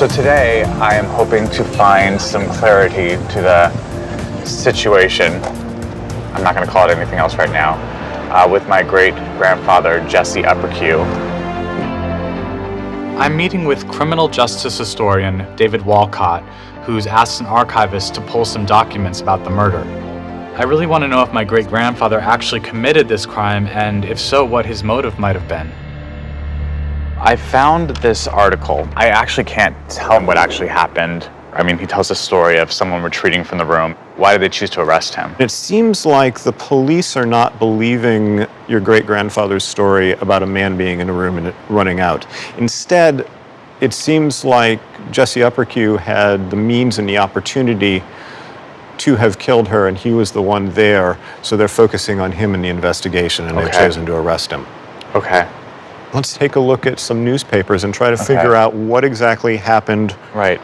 So today I am hoping to find some clarity to the situation. I'm not going to call it anything else right now. With my great-grandfather, Jesse Uppercue. I'm meeting with criminal justice historian David Walcott, who's asked an archivist to pull some documents about the murder. I really want to know if my great-grandfather actually committed this crime, and if so, what his motive might have been. I found this article. I actually can't tell him what actually happened. I mean, he tells a story of someone retreating from the room. Why did they choose to arrest him? It seems like the police are not believing your great-grandfather's story about a man being in a room and running out. Instead, it seems like Jesse Uppercue had the means and the opportunity to have killed her, and he was the one there, so they're focusing on him in the investigation, and they've chosen to arrest him. Okay. Let's take a look at some newspapers and try to figure out what exactly happened. Right.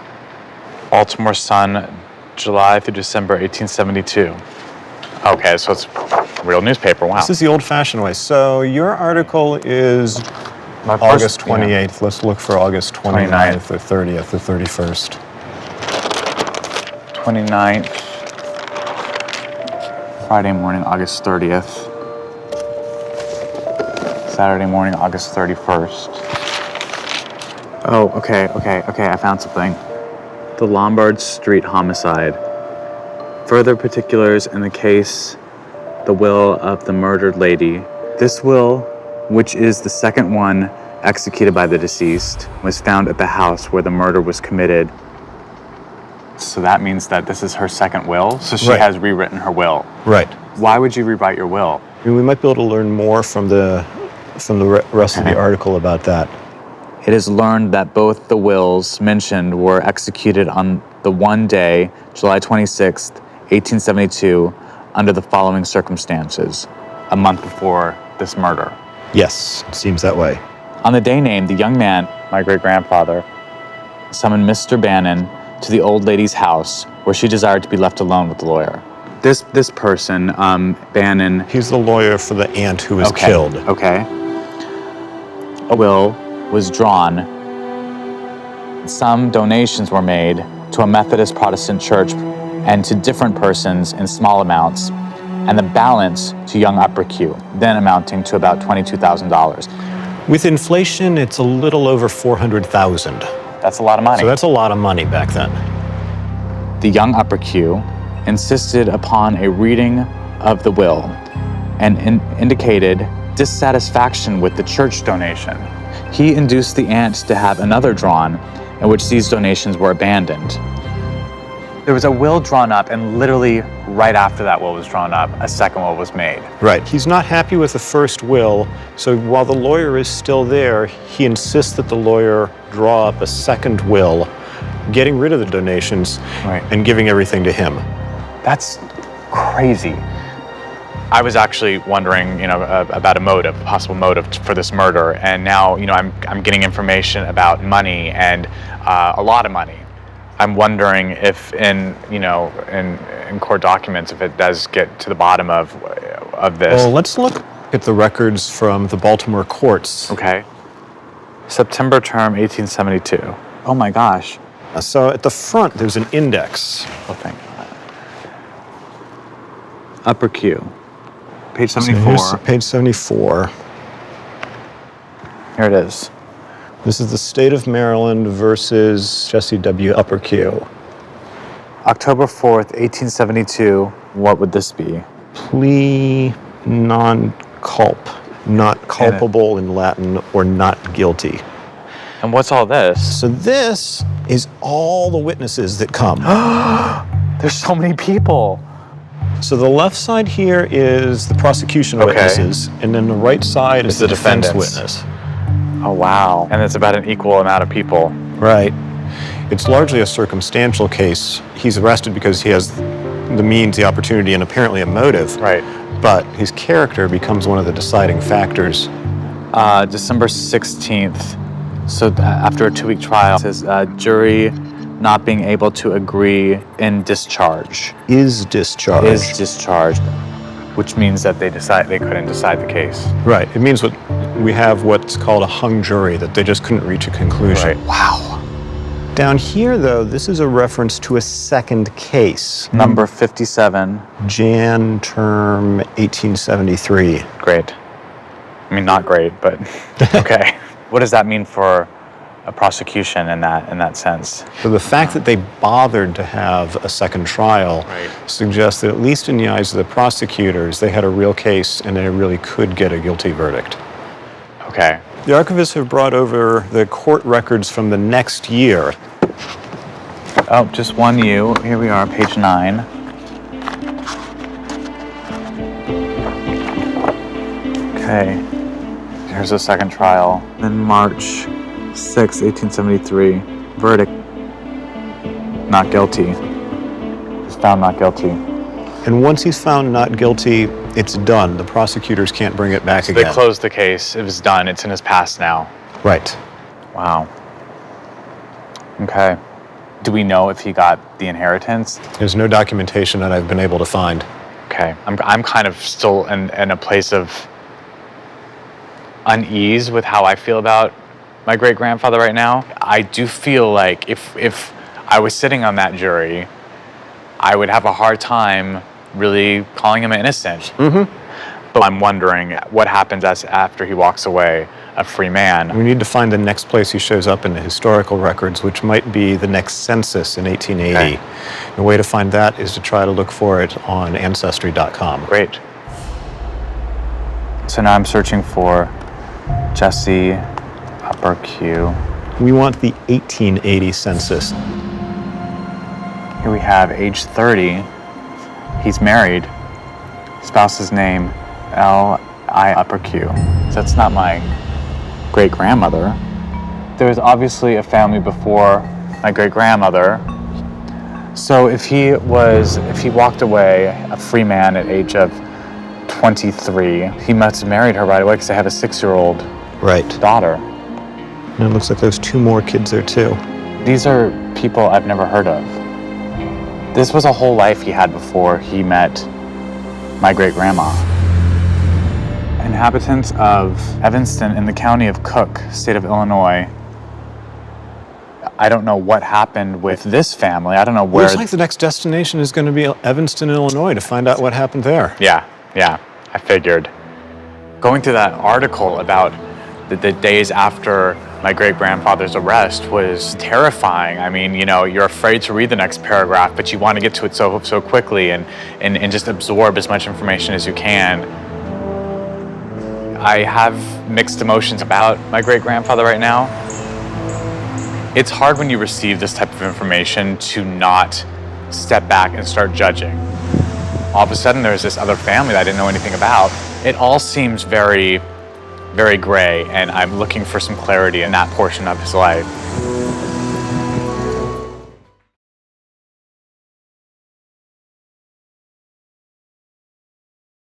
Baltimore Sun, July through December 1872. Okay, so it's a real newspaper, wow. This is the old-fashioned way. So your article is August 28th. Yeah. Let's look for August 29th or 30th or 31st. 29th, Friday morning, August 30th. Saturday morning, August 31st. Oh, okay, I found something. The Lombard Street homicide. Further particulars in the case, the will of the murdered lady. This will, which is the second one executed by the deceased, was found at the house where the murder was committed. So that means that this is her second will? So she has rewritten her will? Right. Why would you rewrite your will? I mean, we might be able to learn more from the rest of the article about that. It is learned that both the wills mentioned were executed on the one day, July 26th, 1872, under the following circumstances, a month before this murder. Yes, it seems that way. On the day named, the young man, my great-grandfather, summoned Mr. Bannon to the old lady's house, where she desired to be left alone with the lawyer. This person, Bannon... He's the lawyer for the aunt who was killed. Okay. A will was drawn. Some donations were made to a Methodist Protestant church and to different persons in small amounts, and the balance to young Uppercue, then amounting to about $22,000. With inflation, it's a little over $400,000. That's a lot of money. So that's a lot of money back then. The young Uppercue insisted upon a reading of the will and indicated dissatisfaction with the church donation. He induced the aunt to have another drawn, in which these donations were abandoned. There was a will drawn up, and literally right after that will was drawn up, a second will was made. Right. He's not happy with the first will, so while the lawyer is still there, he insists that the lawyer draw up a second will, getting rid of the donations and giving everything to him. That's crazy. I was actually wondering, about a motive, a possible motive for this murder, and now, I'm getting information about money and a lot of money. I'm wondering if in court documents, if it does get to the bottom of this. Well, let's look at the records from the Baltimore courts. Okay. September term, 1872. Oh my gosh. So at the front, there's an index. Oh, thank God. Uppercue. Page 74. So page 74. Here it is. This is the state of Maryland versus Jesse W. Uppercue. October 4th, 1872. What would this be? Plea non culp. Not culpable in Latin, or not guilty. And what's all this? So this is all the witnesses that come. There's so many people. So the left side here is the prosecution witnesses, and then the right side is the defense witness. Oh, wow. And it's about an equal amount of people. Right. It's largely a circumstantial case. He's arrested because he has the means, the opportunity, and apparently a motive. Right. But his character becomes one of the deciding factors. December 16th. So after a 2-week trial, it says jury not being able to agree in discharge. Is discharged. Is discharged, which means that they couldn't decide the case. Right. It means we have what's called a hung jury, that they just couldn't reach a conclusion. Right. Wow. Down here, though, this is a reference to a second case. Number 57. Jan term 1873. Great. I mean, not great, but okay. What does that mean for a prosecution in that sense? So the fact that they bothered to have a second trial suggests that, at least in the eyes of the prosecutors, they had a real case and they really could get a guilty verdict. Okay. The archivists have brought over the court records from the next year. Oh, just one U. Here we are, page 9. Okay. Here's the second trial. Then March 6, 1873. Verdict. Not guilty. He's found not guilty. And once he's found not guilty, it's done. The prosecutors can't bring it back again. They closed the case. It was done. It's in his past now. Right. Wow. Okay. Do we know if he got the inheritance? There's no documentation that I've been able to find. Okay. I'm kind of still in a place of unease with how I feel about my great-grandfather right now. I do feel like if I was sitting on that jury, I would have a hard time really calling him innocent. But I'm wondering what happens after he walks away a free man. We need to find the next place he shows up in the historical records, which might be the next census in 1880. Okay. The way to find that is to try to look for it on ancestry.com. Great. So now I'm searching for Jesse upper Q. We want the 1880 census. Here we have age 30. He's married. Spouse's name, L.I. upper Q. So that's not my great-grandmother. There was obviously a family before my great-grandmother. So if he walked away a free man at age of 23, he must have married her right away because they have a 6-year-old daughter. And it looks like there's 2 more kids there too. These are people I've never heard of. This was a whole life he had before he met my great-grandma. Inhabitants of Evanston in the county of Cook, state of Illinois. I don't know what happened with this family. I don't know where. Looks like the next destination is going to be Evanston, Illinois, to find out what happened there. Yeah, I figured. Going through that article about the days after my great-grandfather's arrest was terrifying. I mean, you're afraid to read the next paragraph, but you want to get to it so quickly and just absorb as much information as you can. I have mixed emotions about my great-grandfather right now. It's hard when you receive this type of information to not step back and start judging. All of a sudden, there's this other family that I didn't know anything about. It all seems very, very gray, and I'm looking for some clarity in that portion of his life.